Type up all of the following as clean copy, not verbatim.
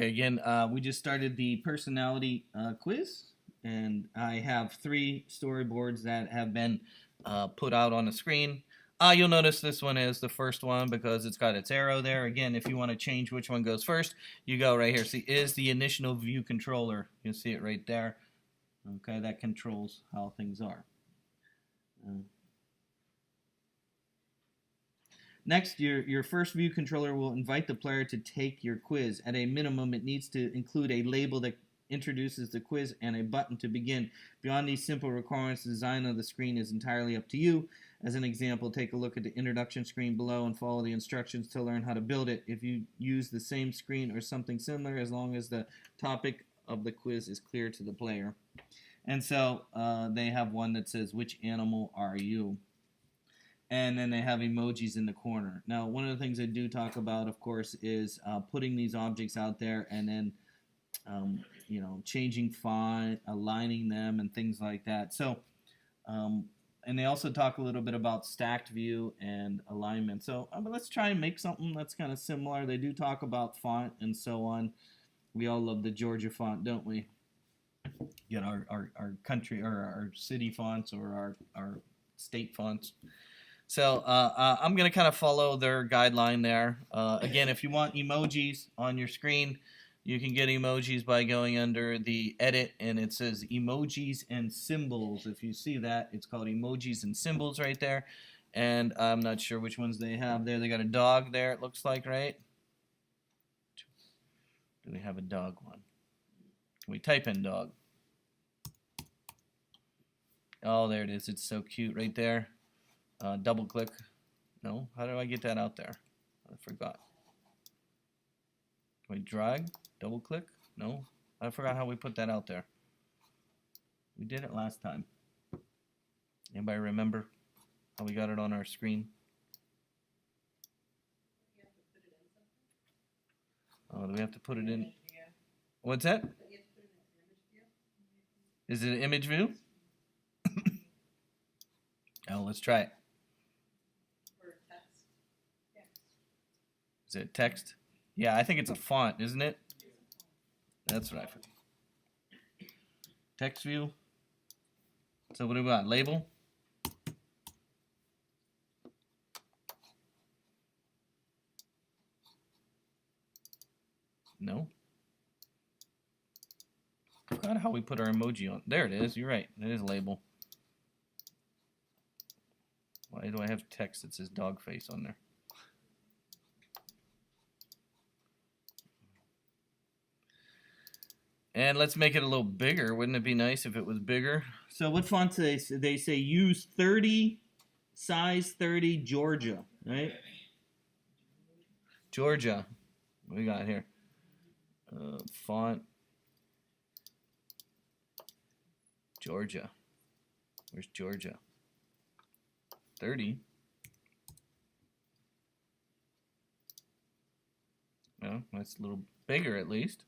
Okay, again, we just started the personality quiz, and I have 3 storyboards that have been put out on the screen. You'll notice this one is the first one because it's got its arrow there. Again, if you want to change which one goes first, you go right here. See, is the initial view controller. You'll see it right there. Okay, that controls how things are. Next, your first view controller will invite the player to take your quiz. At a minimum, it needs to include a label that introduces the quiz and a button to begin. Beyond these simple requirements, the design of the screen is entirely up to you. As an example, take a look at the introduction screen below and follow the instructions to learn how to build it. If you use the same screen or something similar, as long as the topic of the quiz is clear to the player. And so they have one that says, "Which animal are you?" And then they have emojis in the corner. Now, one of the things I do talk about, of course, is putting these objects out there and then, changing font, aligning them, and things like that. So, and they also talk a little bit about stacked view and alignment. So let's try and make something that's kind of similar. They do talk about font and so on. We all love the Georgia font, don't we? Get our country or our city fonts or our state fonts. So I'm going to kind of follow their guideline there. Again, if you want emojis on your screen, you can get emojis by going under the edit, and it says emojis and symbols. If you see that, it's called emojis and symbols right there. And I'm not sure which ones they have there. They got a dog there, it looks like, right? Do we have a dog one? Can we type in dog? Oh, there it is. It's so cute right there. Double click. No, how do I get that out there? I forgot. Can we drag? Double click? No, I forgot how we put that out there. We did it last time. Anybody remember how we got it on our screen? Oh, do we have to put it in? What's that? Is it an image view? Oh, let's try it. Is it text? Yeah, I think it's a font, isn't it? That's what I forgot. Text view. So what do we got? Label? No. I forgot how we put our emoji on. There it is. You're right. It is label. Why do I have text that says dog face on there? And let's make it a little bigger. Wouldn't it be nice if it was bigger? So what font do they say use 30, size 30, Georgia, right? Georgia. What we got here? Font. Georgia. Where's Georgia? 30. Well, that's a little bigger at least.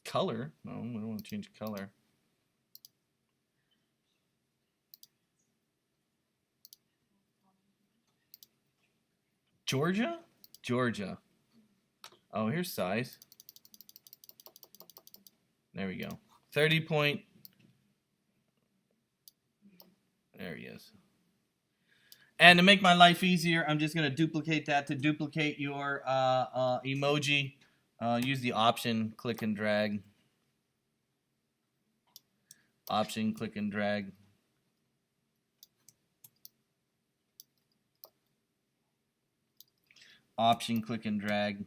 Color? No, we don't want to change color. Georgia? Georgia. Oh, here's size. There we go. 30 point. There he is. And to make my life easier, I'm just going to duplicate that. To duplicate your emoji, use the option, click and drag. Option, click and drag. Option, click and drag.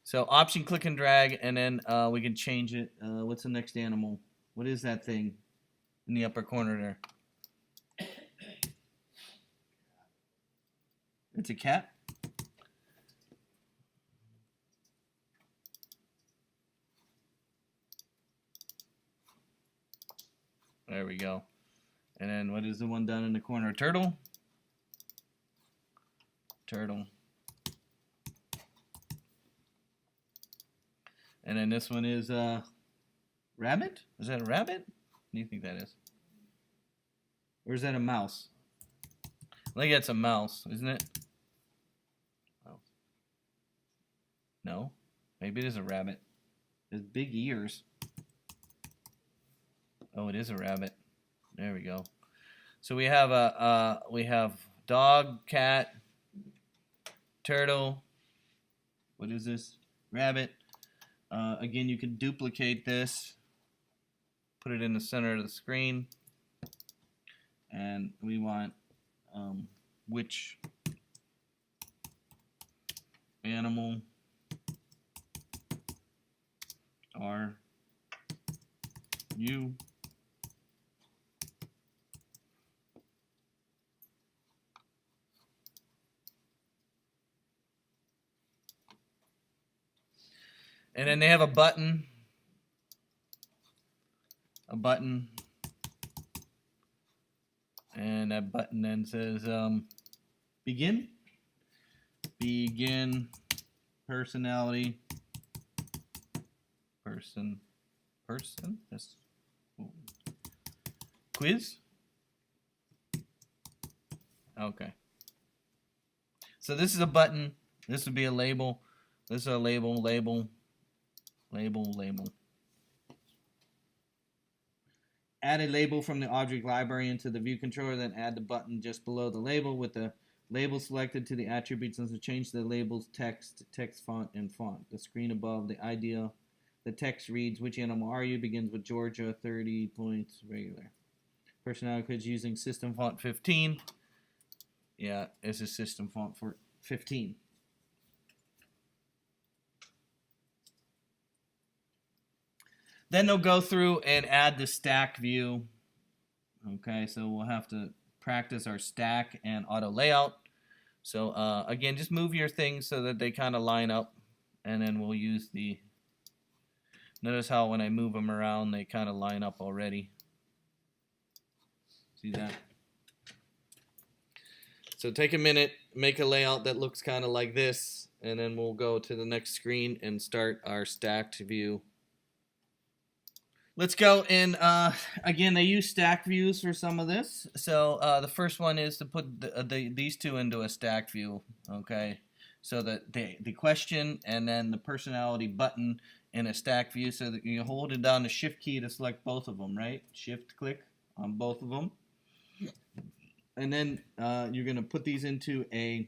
So option, click and drag, and then we can change it. What's the next animal? What is that thing in the upper corner there? It's a cat? There we go. And then what is the one down in the corner? Turtle? Turtle. And then this one is rabbit? Is that a rabbit? What do you think that is? Or is that a mouse? I think that's a mouse, isn't it? Oh. No? Maybe it is a rabbit. It has big ears. Oh, it is a rabbit. There we go. So we have dog, cat, turtle. What is this? Rabbit. Again, you can duplicate this. Put it in the center of the screen. And we want which animal are you? And then they have a button. And that button then says begin. Begin personality. Person. That's quiz. Okay. So this is a button. This would be a label. This is a label. Add a label from the object library into the view controller, then add the button just below the label with the label selected to the attributes and so change the label's text font, and font. The screen above the idea, the text reads, which animal are you? Begins with Georgia, 30 points, regular. Personality quiz using system font 15. Yeah, it's a system font for 15. Then they'll go through and add the stack view. Okay, so we'll have to practice our stack and auto layout. So again, just move your things so that they kind of line up, and then we'll use the, notice how when I move them around, they kind of line up already. See that? So take a minute, make a layout that looks kind of like this, and then we'll go to the next screen and start our stacked view. Let's go and again, they use stack views for some of this. So the first one is to put these two into a stack view. Okay, so that the question and then the personality button in a stack view. So that you hold it down the shift key to select both of them, right? Shift click on both of them, and then you're going to put these into a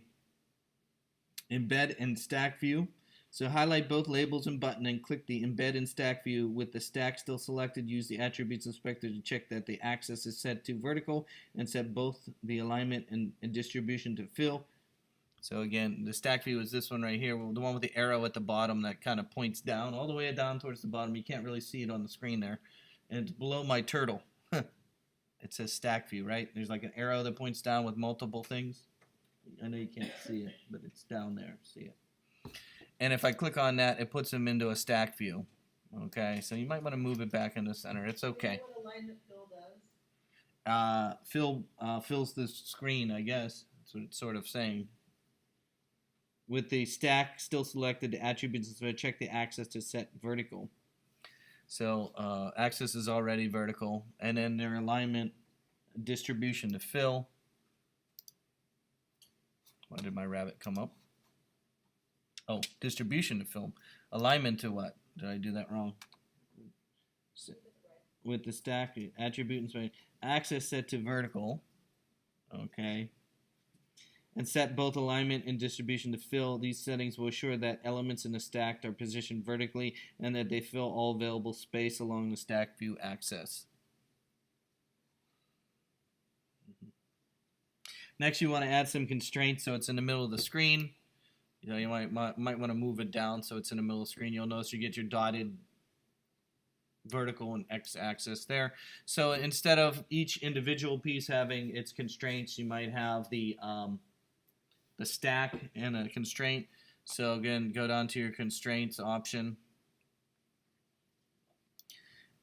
embed and stack view. So highlight both labels and button and click the embed and stack view. With the stack still selected, use the attributes inspector to check that the axis is set to vertical and set both the alignment and distribution to fill. So again, the stack view is this one right here, the one with the arrow at the bottom that kind of points down, all the way down towards the bottom. You can't really see it on the screen there. And it's below my turtle. It says stack view, right? There's like an arrow that points down with multiple things. I know you can't see it, but it's down there. See it? And if I click on that, it puts them into a stack view. Okay, so you might want to move it back in the center. It's okay. Do you know what alignment fill does? Fills the screen, I guess. That's what it's sort of saying. With the stack still selected, the attributes, check the axis to set vertical. So axis is already vertical. And then their alignment, distribution to fill. Why did my rabbit come up? Oh, distribution to fill. Alignment to what? Did I do that wrong? With the stack, attribute and axis set to vertical. Okay. And set both alignment and distribution to fill. These settings will assure that elements in the stack are positioned vertically and that they fill all available space along the stack view axis. Next, you want to add some constraints so it's in the middle of the screen. You know, you might want to move it down so it's in the middle of the screen. You'll notice you get your dotted vertical and x-axis there. So instead of each individual piece having its constraints, you might have the stack and a constraint. So again, go down to your constraints option.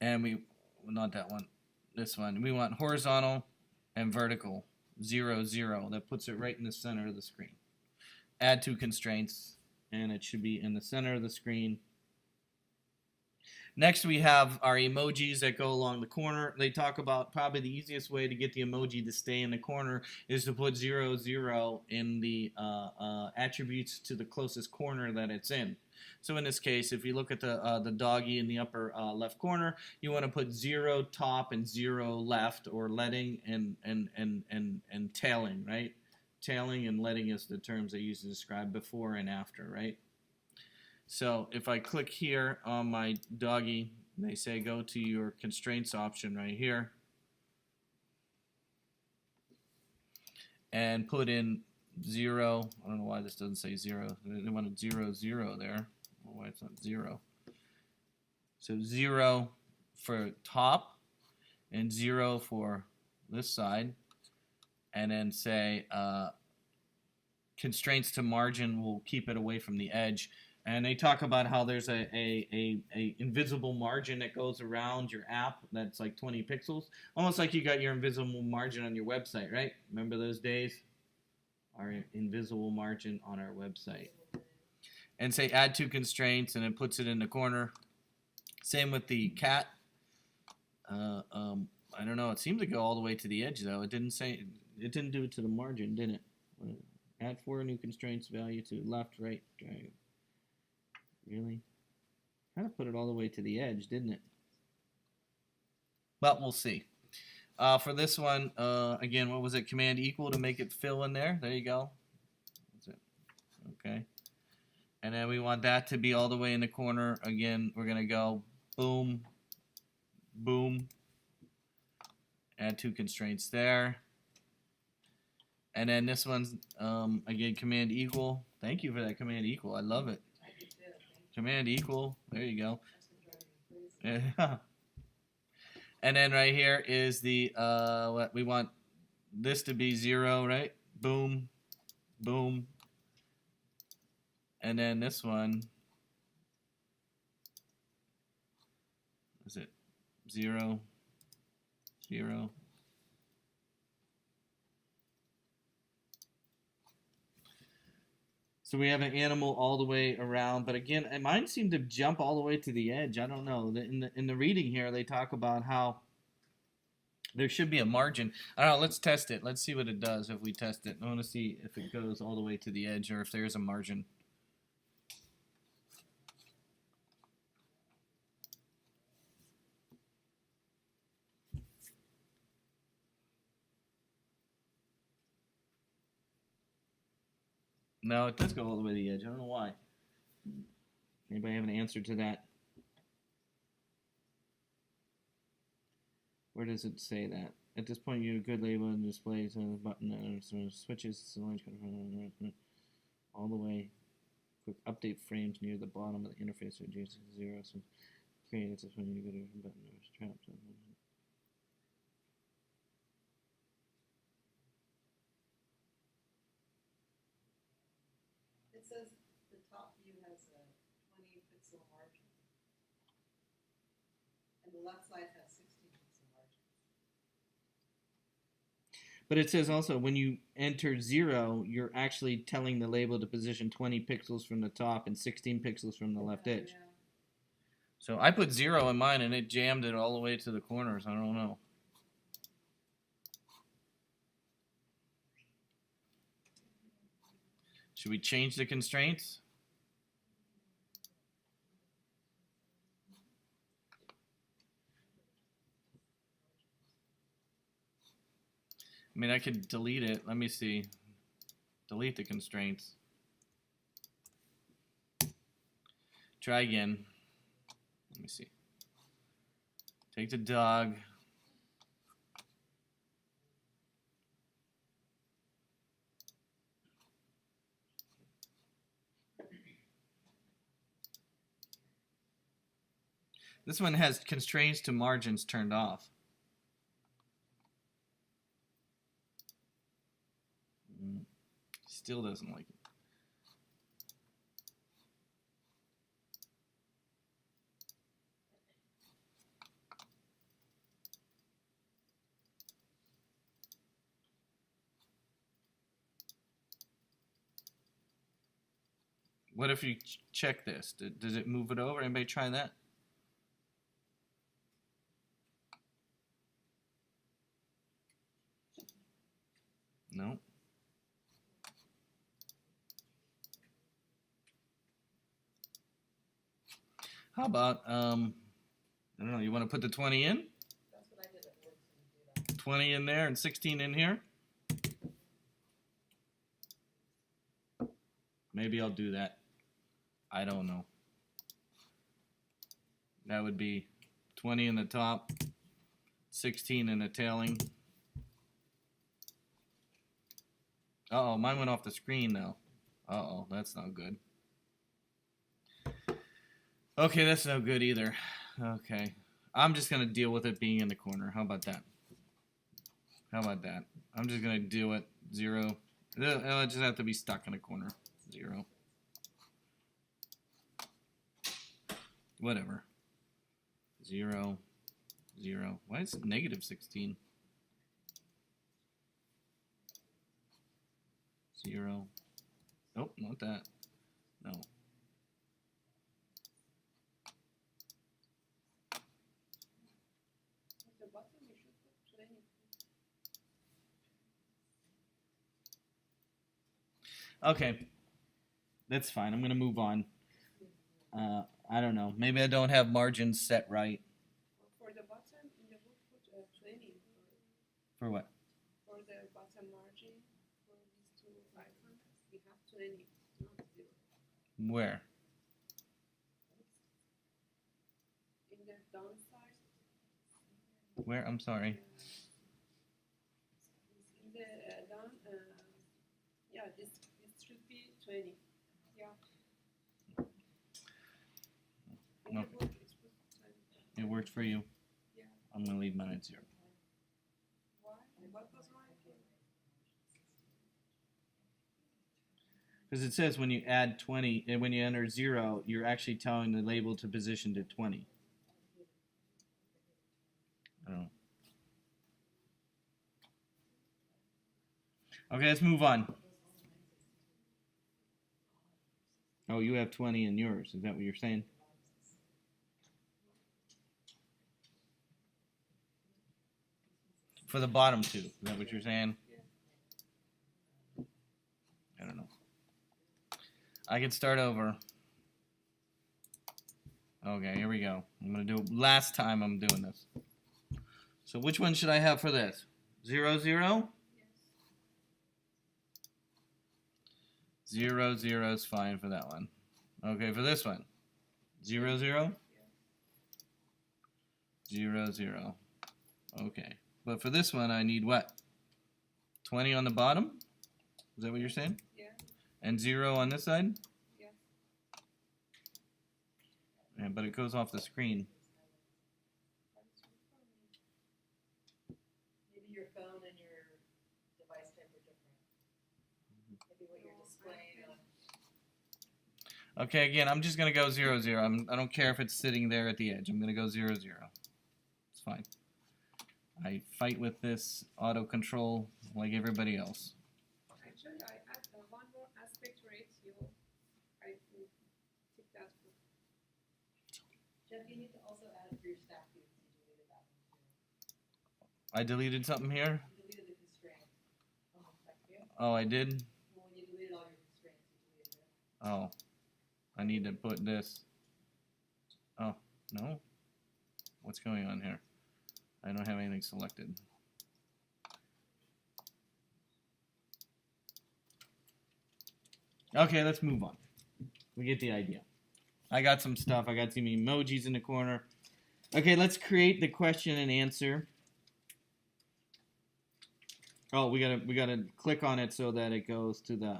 And not that one, this one. We want horizontal and vertical, 0, 0. That puts it right in the center of the screen. Add two constraints, and it should be in the center of the screen. Next, we have our emojis that go along the corner. They talk about probably the easiest way to get the emoji to stay in the corner is to put 0, 0 in the attributes to the closest corner that it's in. So in this case, if you look at the doggy in the upper left corner, you want to put 0 top and 0 left, or letting and tailing, right? Tailing and letting is the terms I use to describe before and after, right? So if I click here on my doggy, they say go to your constraints option right here and put in 0. I don't know why this doesn't say 0. They wanted 0, 0 there. I don't know why it's not 0. So 0 for top and 0 for this side. And then say constraints to margin will keep it away from the edge. And they talk about how there's a invisible margin that goes around your app that's like 20 pixels. Almost like you got your invisible margin on your website, right? Remember those days? Our invisible margin on our website. And say add two constraints, and it puts it in the corner. Same with the cat. I don't know. It seemed to go all the way to the edge, though. It didn't say. It didn't do it to the margin, didn't it? Add 4 new constraints value to left, right, drag. Really? Kind of put it all the way to the edge, didn't it? But we'll see. For this one, again, what was it? Command equal to make it fill in there. There you go. That's it. Okay. And then we want that to be all the way in the corner. Again, we're going to go boom, boom. Add 2 constraints there. And then this one's, again, command equal. Thank you for that command equal. I love it. Command equal. There you go. Yeah. And then right here is the, what we want this to be 0, right? Boom, boom. And then this one, is it 0, 0. So we have an animal all the way around, but again, mine seemed to jump all the way to the edge. I don't know. In the reading here, they talk about how there should be a margin. I don't know. Let's test it. Let's see what it does if we test it. I want to see if it goes all the way to the edge or if there's a margin. No, it does go all the way to the edge. I don't know why. Anybody have an answer to that? Where does it say that? At this point, you have a good label and displays on the button that switches all the way. Quick update frames near the bottom of the interface or adjacent to 0. So, okay, that's when you go to the button or traps. It says the top view has a 20 pixel margin, and the left side has 16 pixel margin. But it says also when you enter 0, you're actually telling the label to position 20 pixels from the top and 16 pixels from the left edge. Yeah. So I put 0 in mine and it jammed it all the way to the corners. I don't know. Should we change the constraints? I mean, I could delete it. Let me see. Delete the constraints. Try again. Let me see. Take the dog. This one has constraints to margins turned off. Still doesn't like it. What if you check this? Does it move it over? Anybody try that? No. How about, I don't know, you want to put the 20 in? That's what I did at work, so you do that. 20 in there and 16 in here? Maybe I'll do that. I don't know. That would be 20 in the top, 16 in the tailing. Uh-oh, mine went off the screen now. Uh-oh, that's not good. Okay, that's no good either. Okay. I'm just going to deal with it being in the corner. How about that? How about that? I'm just going to do it. 0. It'll just have to be stuck in a corner. 0. Whatever. 0. 0. Why is it negative 16? 0. Nope, not that. No. At the bottom, you should put 20. Okay. That's fine. I'm going to move on. I don't know. Maybe I don't have margins set right. For the bottom, in the book, put 20. For what? For the bottom margin, for these two icons, we have 20, not 0. Where? In the downside, Where? I'm sorry. in the down, yeah, this should be 20. Yeah. In No. the book, it's put 20. It worked for you. Yeah. I'm going to leave mine at 0. Why? What was mine? Because it says when you add 20, and when you enter 0, you're actually telling the label to position to 20. I don't know. Okay, let's move on. Oh, you have 20 in yours. Is that what you're saying? For the bottom two. Is that what you're saying? I don't know. I can start over. Okay, here we go. I'm going to do last time I'm doing this. So which one should I have for this? 0, 0? 0, 0 is fine for that one. Okay, for this one. 0, 0? 0, 0. Okay. But for this one, I need what? 20 on the bottom? Is that what you're saying? Yeah. And 0 on this side? Yeah. Yeah, but it goes off the screen. Maybe your phone and your device type are different. Maybe what you're displaying on. Okay, again, I'm just going to go 0, 0. I don't care if it's sitting there at the edge. I'm going to go 0, 0. It's fine. I fight with this auto control like everybody else. Actually, I add one more aspect ratio. I take that. Jeff, you need to also add it for your stack view because you deleted that one too. I deleted something here? You deleted the constraint on the stack view. Oh, I did? Well, when you deleted all your constraints, you deleted it. Oh. I need to put this. Oh, no? What's going on here? I don't have anything selected. Okay, let's move on. We get the idea. I got some stuff. I got some emojis in the corner. Okay, let's create the question and answer. Oh, we gotta click on it so that it goes to the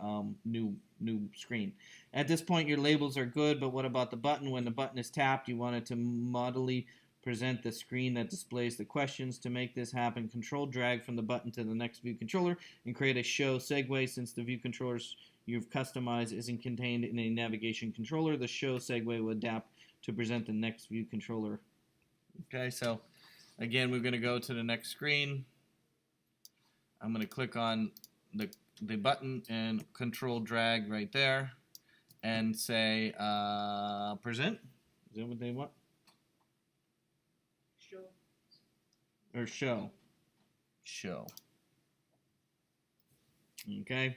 new screen. At this point, your labels are good, but what about the button? When the button is tapped, you want it to modelly present the screen that displays the questions. To make this happen, control drag from the button to the next view controller and create a show segue. Since the view controllers you've customized isn't contained in a navigation controller, the show segue will adapt to present the next view controller. Okay, so again, we're going to go to the next screen. I'm going to click on the button and control drag right there and say present. Is that what they want? Show. Or show. Show. Okay.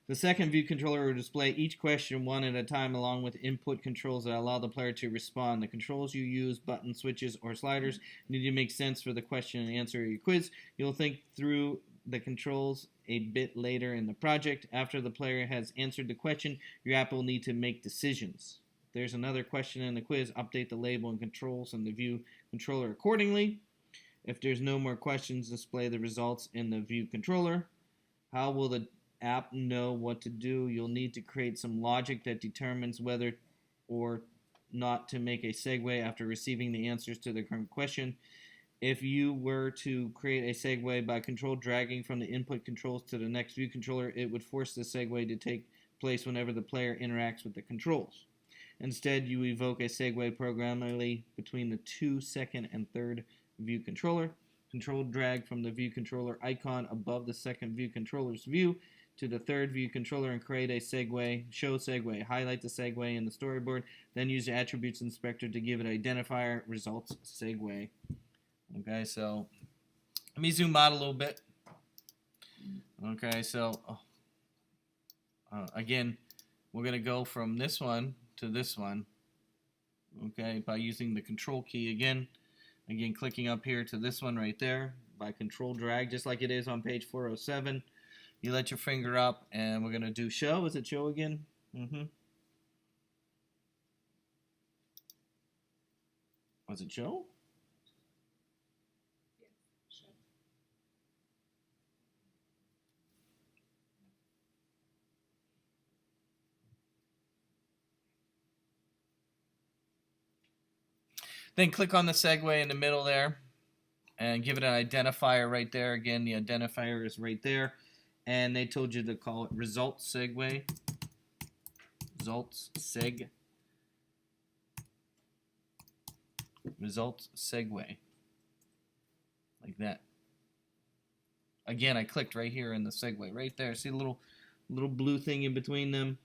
The second view controller will display each question one at a time along with input controls that allow the player to respond. The controls you use, buttons, switches, or sliders, need to make sense for the question and answer of your quiz. You'll think through the controls a bit later in the project. After the player has answered the question, your app will need to make decisions. If there's another question in the quiz, update the label and controls in the view controller accordingly. If there's no more questions, display the results in the view controller. How will the app know what to do? You'll need to create some logic that determines whether or not to make a segue after receiving the answers to the current question. If you were to create a segue by control dragging from the input controls to the next view controller, it would force the segue to take place whenever the player interacts with the controls. Instead, you evoke a segue programmably between the 2, second, and third view controller. Control drag from the view controller icon above the second view controller's view to the third view controller and create a segue, show segue. Highlight the segue in the storyboard, then use the attributes inspector to give it identifier results segue. Okay, so let me zoom out a little bit. Okay, so again, we're going to go from this one to this one, okay, by using the control key again. Again, clicking up here to this one right there by control drag, just like it is on page 407. You let your finger up, and we're going to do show. Is it show again? Was it show? Then click on the segue in the middle there and give it an identifier right there. Again, the identifier is right there. And they told you to call it results segue. Results seg. Results segue. Like that. Again, I clicked right here in the segue right there. See the little blue thing in between them?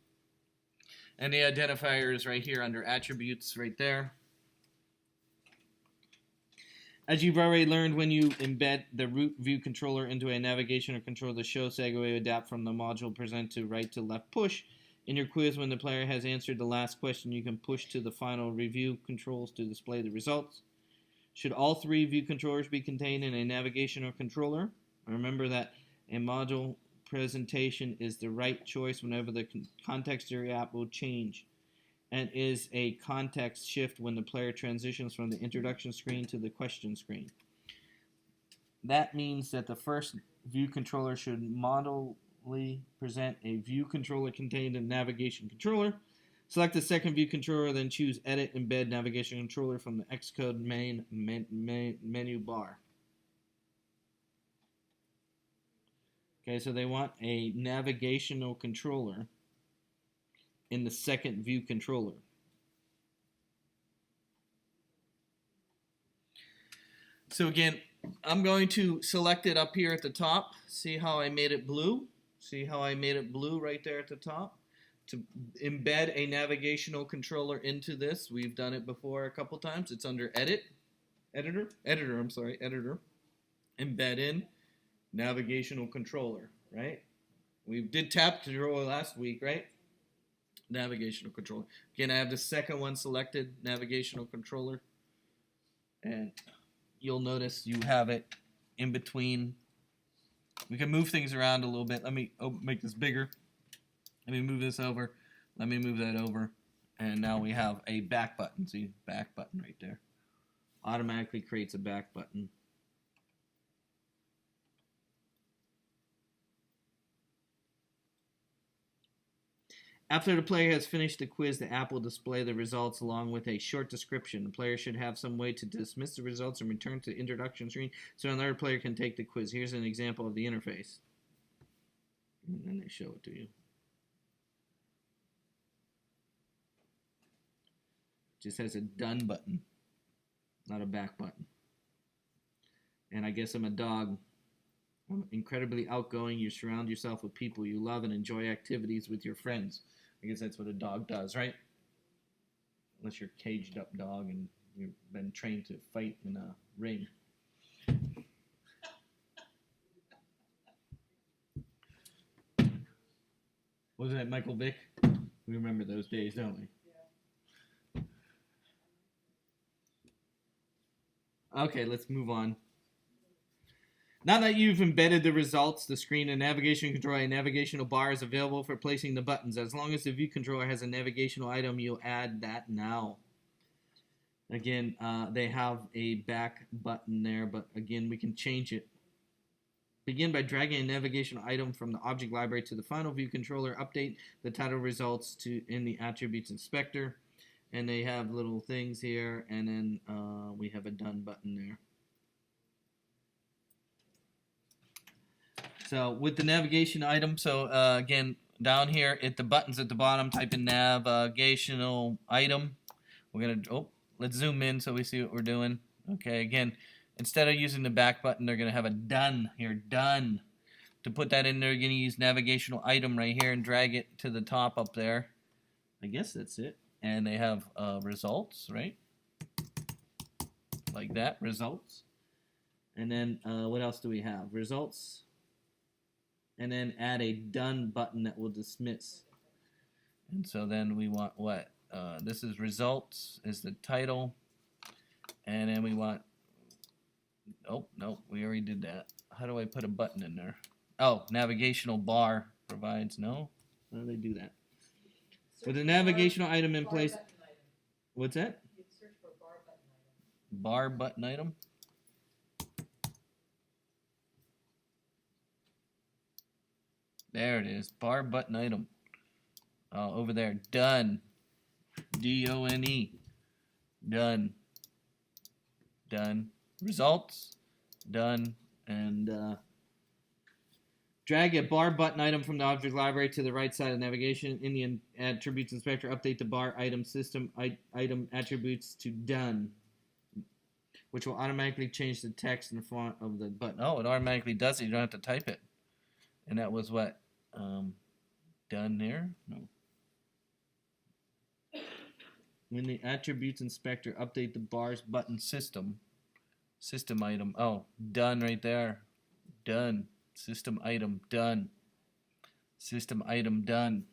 And the identifier is right here under attributes right there. As you've already learned, when you embed the root view controller into a navigation or control, the show segue will adapt from the module present to right to left push. In your quiz, when the player has answered the last question, you can push to the final review controls to display the results. Should all 3 view controllers be contained in a navigation or controller? Remember that a module presentation is the right choice whenever the context of your app will change, and is a context shift when the player transitions from the introduction screen to the question screen. That means that the first view controller should modelly present a view controller contained in navigation controller. Select the second view controller, then choose Edit Embed Navigation Controller from the Xcode main menu bar. Okay, so they want a navigational controller in the second view controller. So again, I'm going to select it up here at the top. See how I made it blue? See how I made it blue right there at the top? To embed a navigational controller into this, we've done it before a couple times. It's under Editor. Embed in navigational controller, right? We did tap controller last week, right? Navigational controller. Again, I have the second one selected, navigational controller, and you'll notice you have it in between. We can move things around a little bit. Let me make this bigger. Let me move this over. Let me move that over. And now we have a back button. See, back button right there. Automatically creates a back button. After the player has finished the quiz, the app will display the results along with a short description. The player should have some way to dismiss the results and return to the introduction screen so another player can take the quiz. Here's an example of the interface. And then they show it to you. It just has a done button, not a back button. And I guess I'm a dog. I'm incredibly outgoing. You surround yourself with people you love and enjoy activities with your friends. I guess that's what a dog does, right? Unless you're a caged up dog and you've been trained to fight in a ring. Was it Michael Vick? We remember those days, don't we? Okay, let's move on. Now that you've embedded the results, the screen and navigation controller, a navigational bar is available for placing the buttons. As long as the view controller has a navigational item, you'll add that now. Again, they have a back button there, but again, we can change it. Begin by dragging a navigational item from the object library to the final view controller. Update the title results in the attributes inspector. And they have little things here, and then we have a done button there. So with the navigation item, so again, down here at the buttons at the bottom, type in navigational item. We're gonna, let's zoom in so we see what we're doing. Okay, again, instead of using the back button, they're gonna have a done here, done. To put that in there, you're gonna use navigational item right here and drag it to the top up there. I guess that's it. And they have results, right? Like that, results. And then what else do we have? Results. And then add a done button that will dismiss. And so then we want what? This is results, is the title. And then we want, oh, no, we already did that. How do I put a button in there? Oh, navigational bar provides, no? How do they do that? With a navigational item in place. What's that? You can search for bar button item. Bar button item. There it is. Bar button item. Over there. Done. D-O-N-E. Done. Done. Results. Done. And drag a bar button item from the object library to the right side of navigation. In the attributes inspector, update the bar item system item attributes to done, which will automatically change the text and font of the button. Oh, it automatically does it. You don't have to type it. And that was what? Done there? No. In the attributes inspector, update the bars button system item. Oh, done right there. Done. System item done. System item done.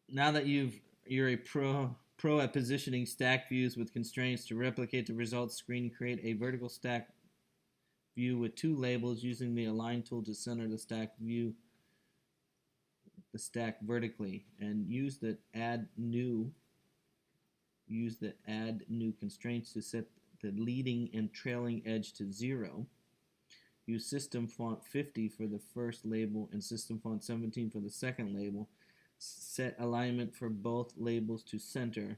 Now that you're a pro at positioning stack views with constraints to replicate the results screen, create a vertical stack view with two labels using the align tool to center the stack view, the stack vertically, and use the add new constraints to set the leading and trailing edge to 0. Use system font 50 for the first label and system font 17 for the second label. Set alignment for both labels to center.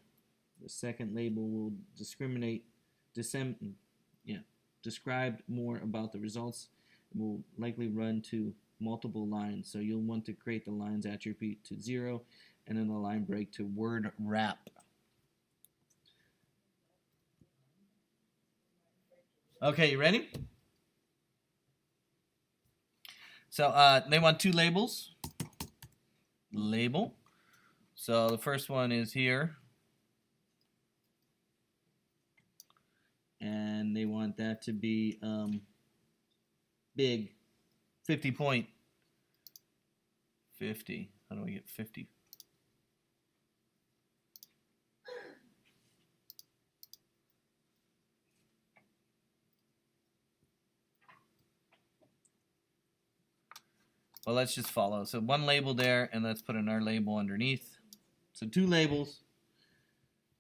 The second label will describe more about the results. It will likely run to multiple lines, so you'll want to create the lines attribute to 0 and then the line break to word wrap. Okay, you ready? So they want two labels. Label. So the first one is here. And they want that to be big. 50 point. 50. How do I get 50? Well, let's just follow. So one label there, and let's put another label underneath. So two labels.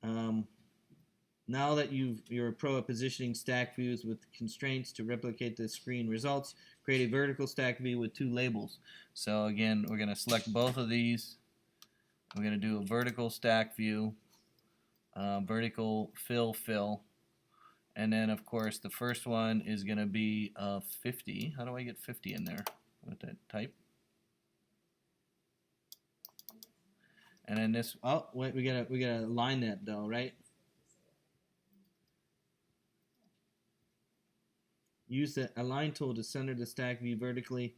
Now that you're a pro at positioning stack views with constraints to replicate the screen results, create a vertical stack view with two labels. So again, we're going to select both of these. We're going to do a vertical stack view, vertical fill. And then, of course, the first one is going to be 50. How do I get 50 in there? With that type. And then this, oh wait, we gotta align that though, right? Use the align tool to center the stack view vertically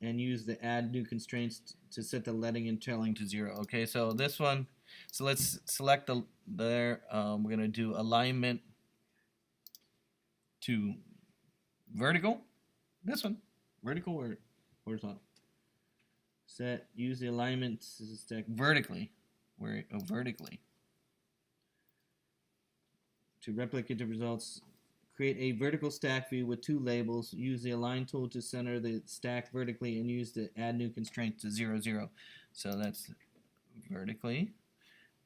and use the add new constraints to set the leading and trailing to 0. Okay, so this one, so let's select we're gonna do alignment to vertical. This one. Vertical or horizontal? Set. Use the alignment to stack vertically. Vertically. To replicate the results, create a vertical stack view with two labels. Use the align tool to center the stack vertically and use the add new constraint to 0, 0. So that's vertically.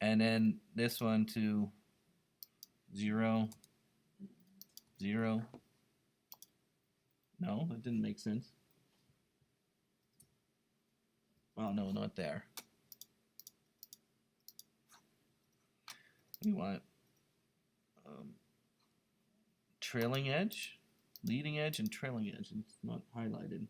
And then this one to 0, 0. No, that didn't make sense. Well, no, not there. We want trailing edge, leading edge, and trailing edge. It's not highlighted.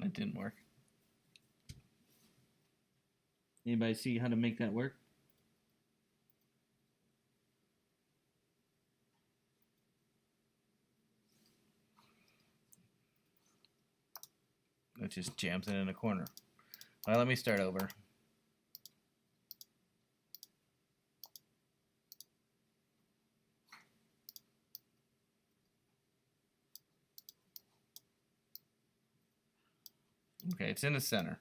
It didn't work. Anybody see how to make that work? It just jams it in a corner. Well, let me start over. Okay, it's in the center.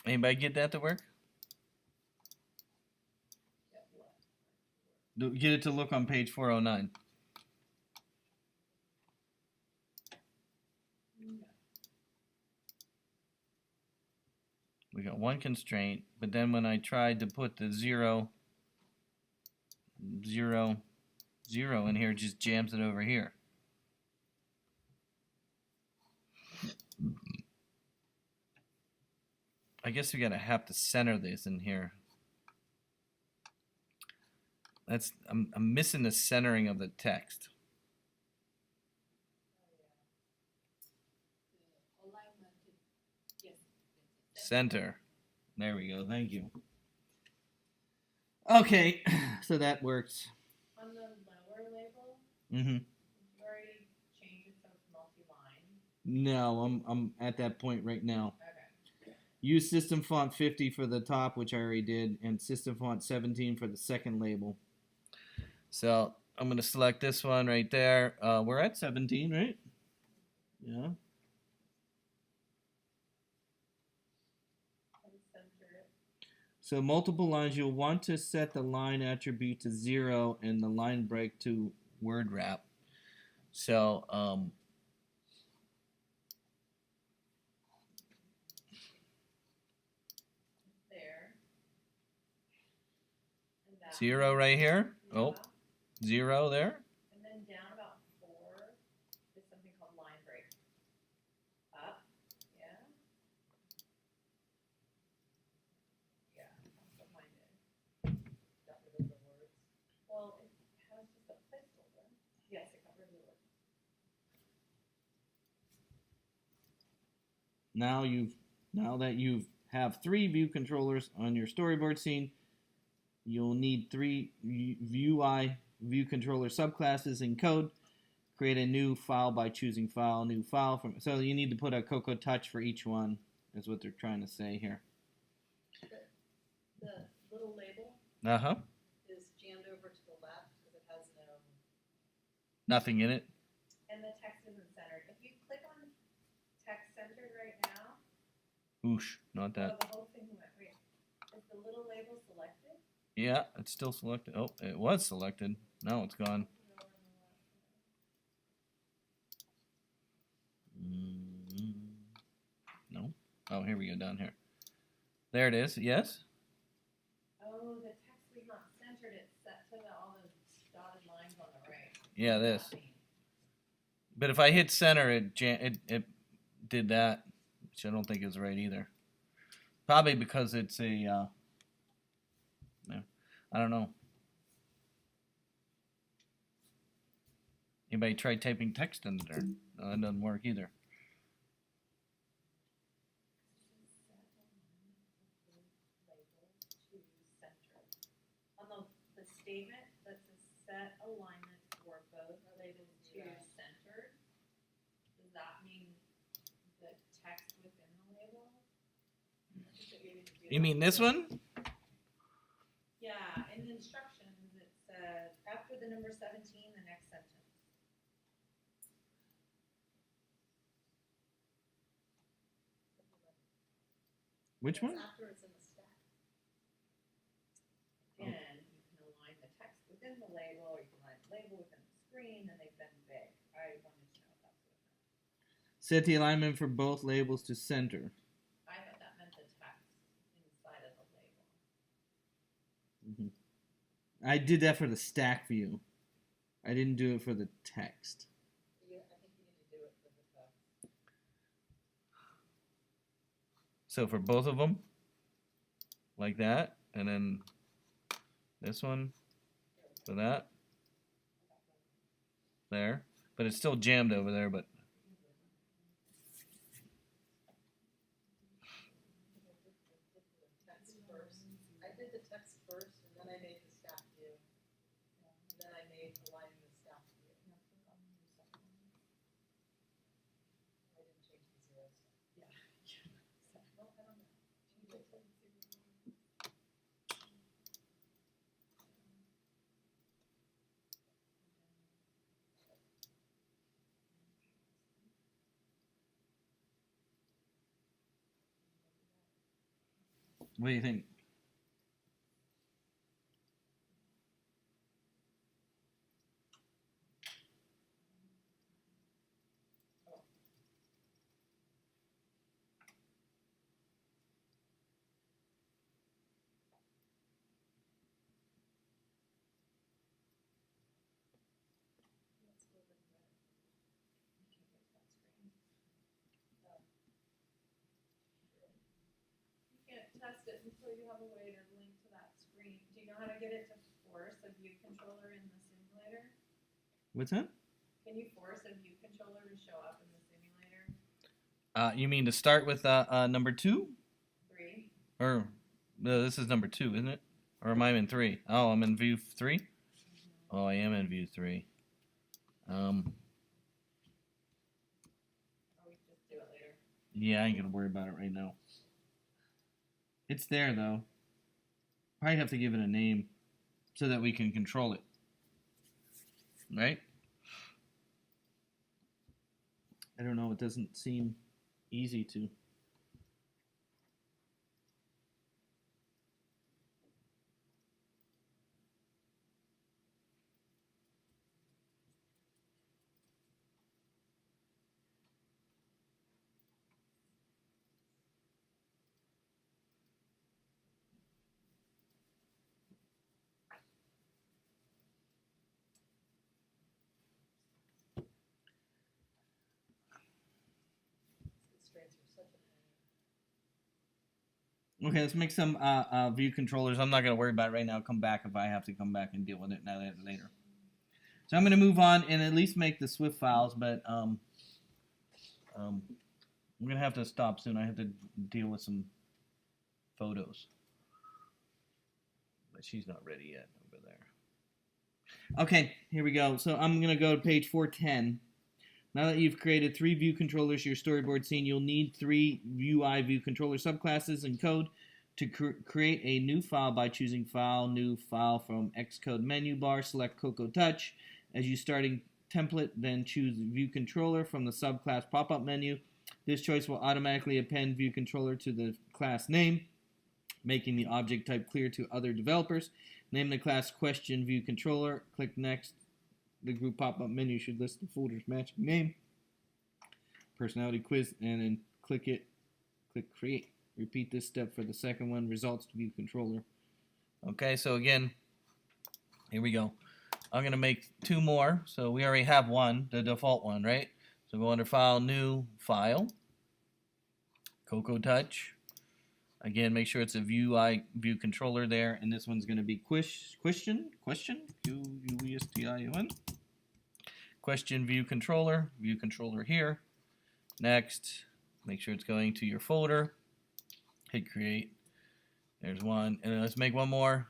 Anybody get that to work? Get it to look on page 409. We got one constraint, but then when I tried to put the 0, 0, 0 in here, it just jams it over here. I guess we gotta have to center this in here. That's I'm missing the centering of the text. Center. There we go. Thank you. Okay, so that works. On the lower label, Mm-hmm. you already changed it so it's multi-line. No, I'm at that point right now. Okay. Use system font 50 for the top, which I already did, and system font 17 for the second label. So I'm going to select this one right there. We're at 17, right? Yeah. So multiple lines, you'll want to set the line attribute to 0 and the line break to word wrap. So There. And that 0 right here. Yeah. Oh, 0 there. And then down about 4 is something called line break. Up. Yeah. Yeah, that's what mine did. Got rid of the words. Well, it has just a placeholder. Yes, it got rid of the words. Now that you have 3 view controllers on your storyboard scene, you'll need 3 view UI view controller subclasses in code. Create a new file by choosing file, new file from. So you need to put a Cocoa Touch for each one, is what they're trying to say here. The little label Uh-huh. is jammed over to the left because it has no, Nothing in it. and the text isn't centered. If you click on text centered right now, Oosh, not oh, that. the whole thing went, wait, is the little label selected? Yeah, it's still selected. Oh, it was selected. Now it's gone. No. Oh, here we go, down here. There it is. Yes. Oh, the text was not centered. It's set to all the dotted lines on the right. Yeah, this. But if I hit center, it did that, which I don't think is right either. Probably because it's a, yeah, I don't know. Anybody try typing text in there? No, that doesn't work either. On the statement that says set alignment for both labels to centered, does that mean the text within the label? You mean this one? Yeah, in the instructions it says after the number 17, the next sentence. Which one? After it's in the stack. Again, you can align the text within the label, or you can align the label within the screen, and they've been big. I wanted to know if that's what it meant. Set the alignment for both labels to center. I thought that meant the text inside of the label. I did that for the stack view. I didn't do it for the text. Yeah, I think you need to do it for the text. So for both of them, like that, and then this one for that, there. But it's still jammed over there, but Text first. I did the text first, and then I made the stack view. And then I made aligning the stack view. I didn't change the zeros. Yeah. Well, I don't know. what do you think? Let's go over to that. You can't get to that screen. You can't test it until you have a way to link to that screen. Do you know how to get it to force a view controller in the simulator? What's that? Can you force a view controller to show up in the simulator? You mean to start with number 2? 3. Or no, this is number 2, isn't it? Or am I in 3? Oh, I'm in view 3? Oh, I am in view 3. Or we can just do it later. Yeah, I ain't gonna worry about it right now. It's there though. Probably have to give it a name so that we can control it. Right? I don't know, it doesn't seem easy to. Constraints are such a pain. Okay, let's make some view controllers. I'm not going to worry about it right now. I'll come back if I have to come back and deal with it later. So I'm going to move on and at least make the Swift files, but I'm going to have to stop soon. I have to deal with some photos. But she's not ready yet over there. Okay, here we go. So I'm going to go to page 410. Now that you've created 3 view controllers, your storyboard scene, you'll need 3 UI view controller subclasses and code to create a new file by choosing File, New File from Xcode menu bar, select Cocoa Touch. As you starting template, then choose View Controller from the subclass pop-up menu. This choice will automatically append View Controller to the class name, making the object type clear to other developers. Name the class Question View Controller. Click Next. The group pop-up menu should list the folder's matching name, personality quiz, and then click Create. Repeat this step for the second one, Results View Controller. Okay, so again, here we go. I'm going to make 2 more. So we already have one, the default one, right? So go under File, New File, Cocoa Touch. Again, make sure it's a view controller there, and this one's going to be question, Q-U-E-S-T-I-O-N. Question view controller here. Next, make sure it's going to your folder. Hit create. There's one, and let's make one more.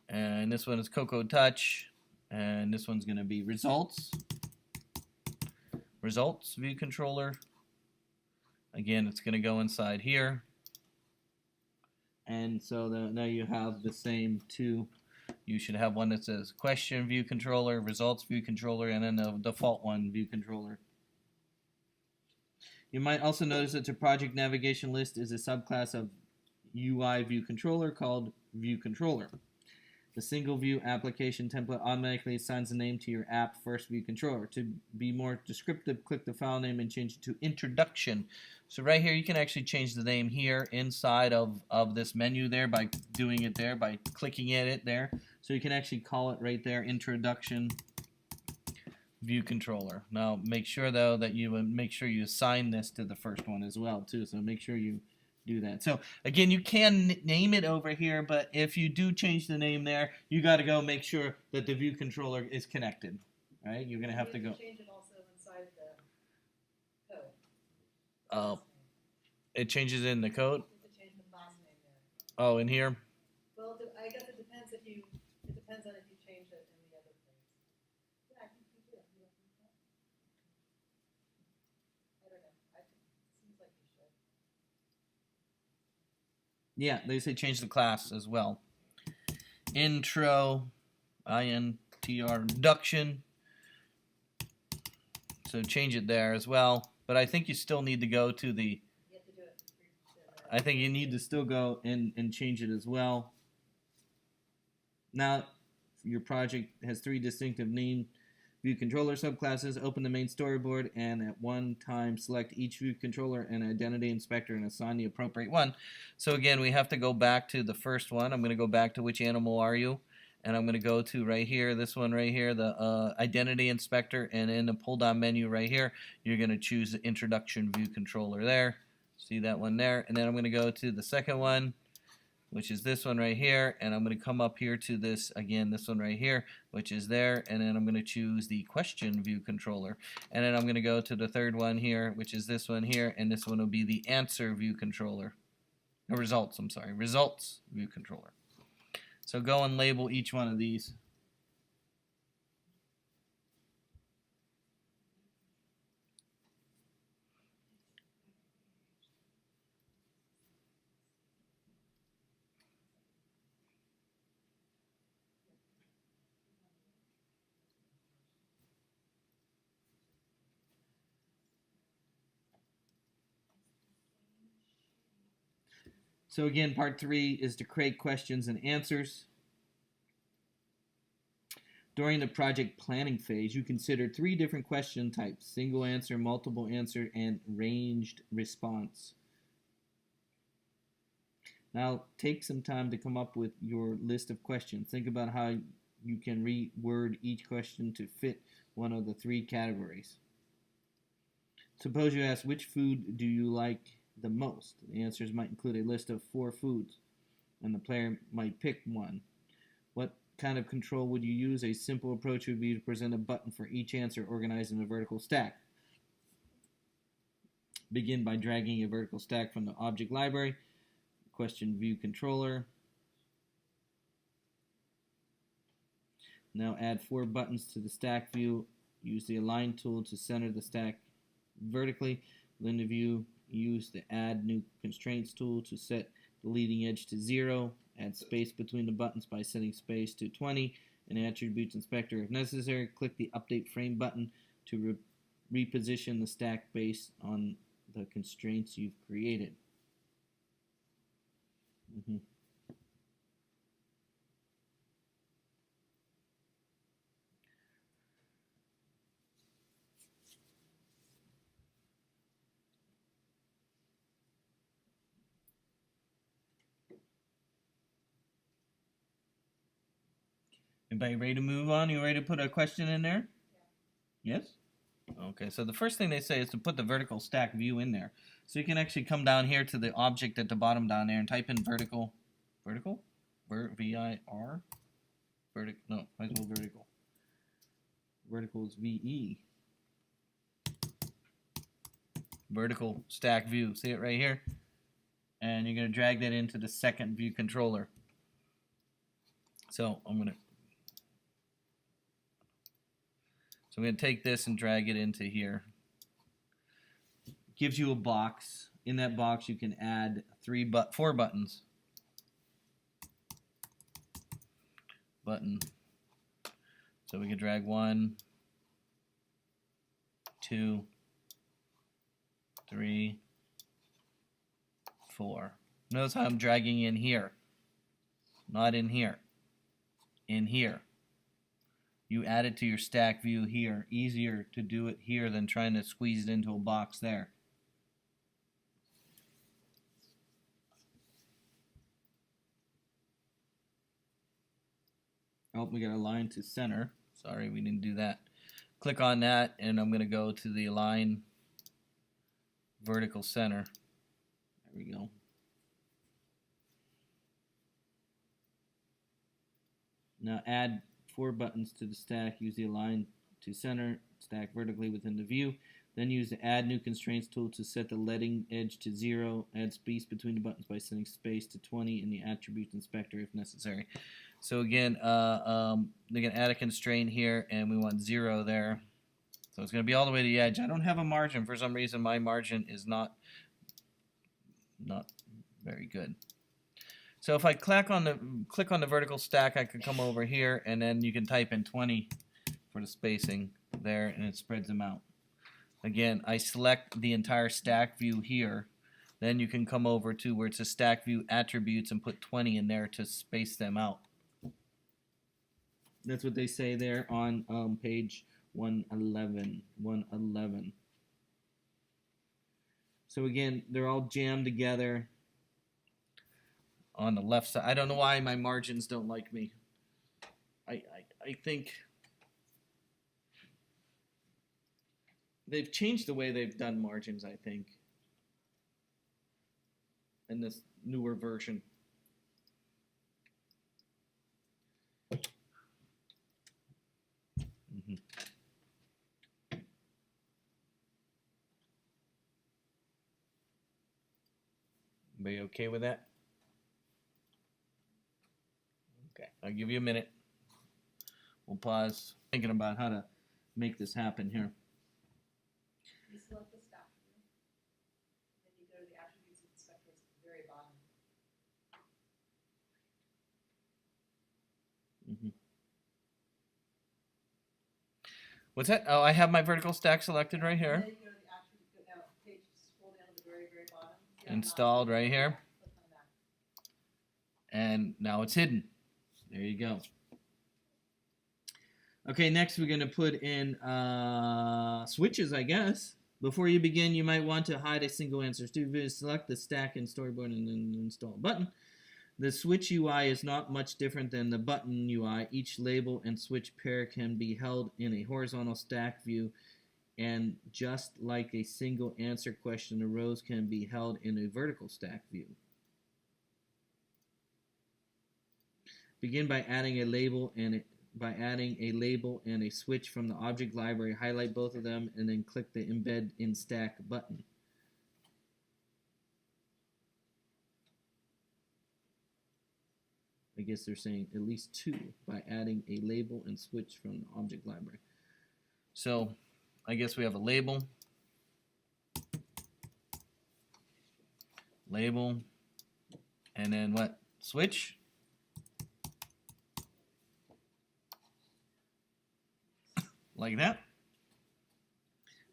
And this one is Cocoa Touch, and this one's going to be results view controller. Again, it's going to go inside here. And so now you have the same 2. You should have one that says question view controller, results view controller, and then the default one, view controller. You might also notice that the project navigation list is a subclass of UI view controller called view controller. The single view application template automatically assigns the name to your app first view controller. To be more descriptive, click the file name and change it to introduction. So right here, you can actually change the name here inside of this menu there by doing it there, by clicking at it there. So you can actually call it right there, introduction view controller. Now make sure though that you assign this to the first one as well too. So make sure you do that. So again, you can name it over here, but if you do change the name there, you got to go make sure that the view controller is connected. Right? You're gonna have to go. Change it also inside the code. It changes in the code. You have to change the class name there. Oh, in here. Well, I guess it depends on if you change it in the other place. Yeah, I think you do. You don't think so? I don't know. It seems like you should. Yeah, they say change the class as well. Intro, introduction. So change it there as well. But I think you still need to go to the. You have to do it. I think you need to still go and change it as well. Now, your project has 3 distinctive name view controller subclasses. Open the main storyboard and at one time select each view controller and identity inspector and assign the appropriate one. So again, we have to go back to the first one. I'm going to go back to which animal are you? And I'm going to go to right here, this one right here, the identity inspector, and in the pull down menu right here, you're going to choose the introduction view controller there. See that one there? And then I'm going to go to the second one, which is this one right here, and I'm going to come up here to this, again, this one right here, which is there, and then I'm going to choose the question view controller. And then I'm going to go to the third one here, which is this one here, and this one will be the answer view controller. No, results, I'm sorry, results view controller. So go and label each one of these. So again, part 3 is to create questions and answers. During the project planning phase, you consider 3 different question types: single answer, multiple answer, and ranged response. Now, take some time to come up with your list of questions. Think about how you can reword each question to fit one of the 3 categories. Suppose you ask, which food do you like the most? The answers might include a list of 4 foods, and the player might pick one. What kind of control would you use? A simple approach would be to present a button for each answer organized in a vertical stack. Begin by dragging a vertical stack from the object library, question view controller, Now add 4 buttons to the stack view. Use the align tool to center the stack vertically. Within the view, use the add new constraints tool to set the leading edge to 0. Add space between the buttons by setting space to 20. And attributes inspector if necessary. Click the update frame button to reposition the stack based on the constraints you've created. Everybody ready to move on? You ready to put a question in there? Yeah. Yes? Okay, so the first thing they say is to put the vertical stack view in there. So you can actually come down here to the object at the bottom down there and type in vertical. Vertical? V-I-R? Vertical. No, might as well vertical. Vertical is V-E. Vertical stack view. See it right here? And you're going to drag that into the second view controller. So I'm going to take this and drag it into here. Gives you a box. In that box you can add 4 buttons. Button. So we can drag 1, 2, 3, 4. Notice how I'm dragging in here. Not in here. In here. You add it to your stack view here. Easier to do it here than trying to squeeze it into a box there. Oh, we got a line to center. Sorry, we didn't do that. Click on that, and I'm going to go to the align vertical center. There we go. Now add 4 buttons to the stack. Use the align to center, stack vertically within the view. Then use the add new constraints tool to set the leading edge to 0. Add space between the buttons by setting space to 20 in the attributes inspector if necessary. So again, they're going to add a constraint here, and we want 0 there. So it's going to be all the way to the edge. I don't have a margin. For some reason, my margin is not very good. So if I click on the vertical stack, I can come over here, and then you can type in 20 for the spacing there, and it spreads them out. Again, I select the entire stack view here. Then you can come over to where it says stack view attributes and put 20 in there to space them out. That's what they say there on page 111. So again, they're all jammed together on the left side. I don't know why my margins don't like me. I think they've changed the way they've done margins, I think, in this newer version. Everybody okay with that? Okay, I'll give you a minute. We'll pause. Thinking about how to make this happen here. You select the stack view, then you go to the attributes inspector at the very bottom. What's that? Oh, I have my vertical stack selected right here. And then you go to the attribute, go down page, scroll down to the very, very bottom. Installed right here. Click on that. And now it's hidden. There you go. Okay, next we're going to put in switches, I guess. Before you begin, you might want to hide a single answer. Select the stack and storyboard and then install button. The switch UI is not much different than the button UI. Each label and switch pair can be held in a horizontal stack view, and just like a single answer question, the rows can be held in a vertical stack view. Begin by adding a label and a switch from the object library. Highlight both of them and then click the Embed in Stack button. guess they're saying at least 2 by adding a label and switch from the object library. So I guess we have a label, and then what? Switch. Like that.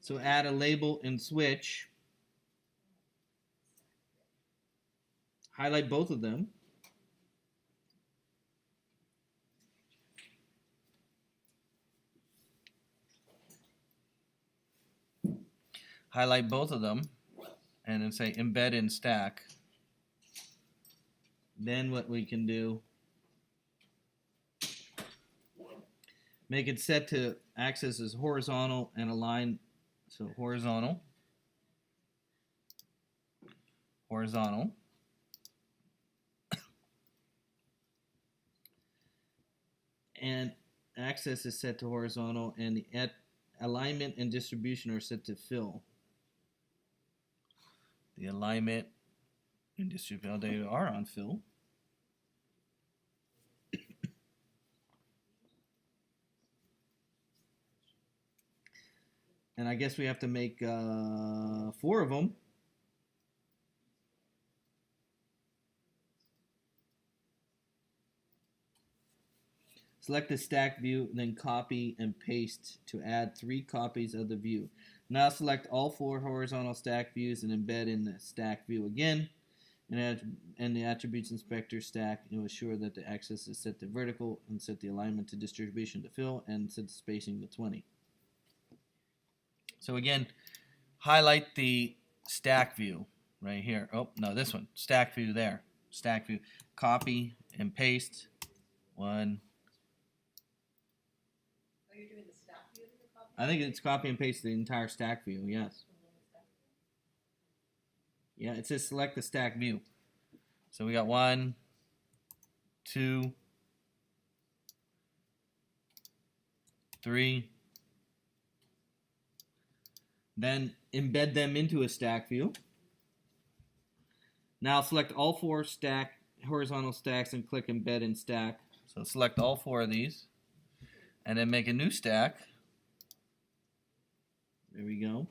So add a label and switch. Highlight both of them. Highlight both of them and then say embed in stack. Then what we can do, make it set to axis as horizontal and align. So horizontal, and axis is set to horizontal, and the alignment and distribution are set to fill. The alignment and distribution, they are on fill. And I guess we have to make 4 of them. Select the stack view, then copy and paste to add 3 copies of the view. Now select all 4 horizontal stack views and embed in the stack view again. And the attributes inspector stack, and ensure that the axis is set to vertical and set the alignment to distribution to fill and set the spacing to 20. So again, highlight the stack view right here. Oh, no, this one. Stack view there. Stack view. Copy and paste. 1. Are you doing the stack view that you're copying? I think it's copy and paste the entire stack view, yes. Yeah, it says select the stack view. So we got 1, 2, 3. Then embed them into a stack view. Now select all 4 horizontal stacks and click embed in stack. So select all 4 of these and then make a new stack. There we go.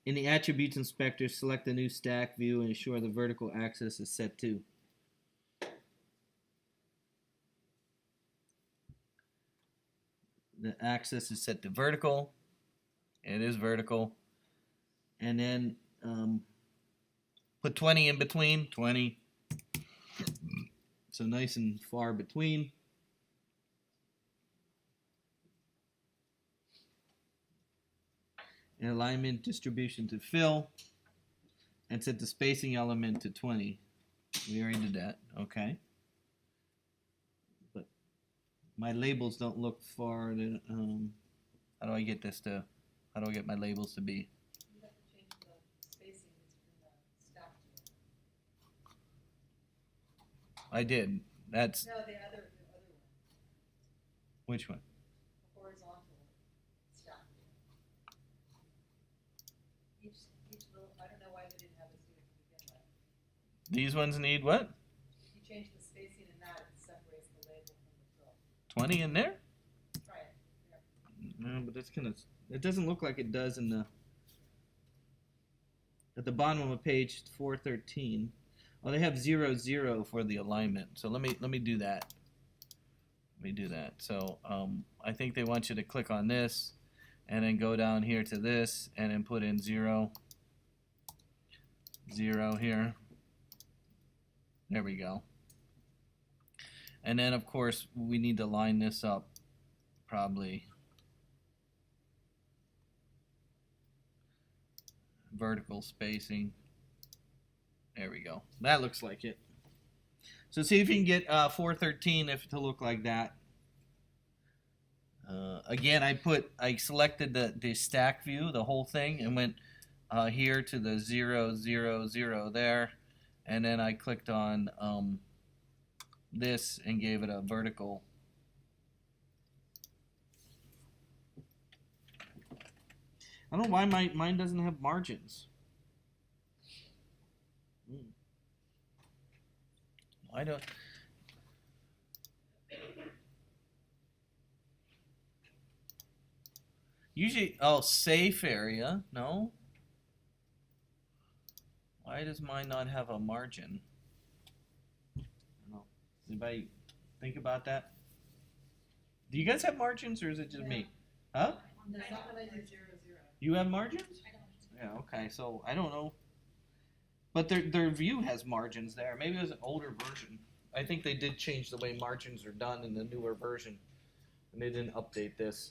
In the attributes inspector, select the new stack view and ensure the vertical axis is set to. The axis is set to vertical. It is vertical. And then put 20 in between. 20. So nice and far between. And alignment distribution to fill. And set the spacing element to 20. We already did that. Okay. But my labels don't look far. How do I get this to? How do I get my labels to be? You have to change the spacing between the stack view. I did. That's No, the other one. which one? The horizontal stack view. Each little, I don't know why they didn't have us do it to begin with. These ones need what? If you change the spacing in that, it separates the label from the fill. 20 in there? Try it. Here. No, but that's kind of. It doesn't look like it does in the. At the bottom of page 413. Oh, they have 0, 0 for the alignment. So let me do that. Let me do that. So I think they want you to click on this, and then go down here to this, and then put in 0, 0 here. There we go. And then of course we need to line this up, probably vertical spacing. There we go. That looks like it. So see if you can get 413 to look like that. Again, I selected the stack view, the whole thing, and went here to the 0, 0, 0 there, and then I clicked on this and gave it a vertical. I don't know why mine doesn't have margins. I don't. Usually, oh, safe area. No. Why does mine not have a margin? I don't know. Anybody think about that? Do you guys have margins, or is it just me? Huh? The top one is 0, 0. You have margins? Yeah. Okay. So I don't know. But their view has margins there. Maybe it was an older version. I think they did change the way margins are done in the newer version, and they didn't update this.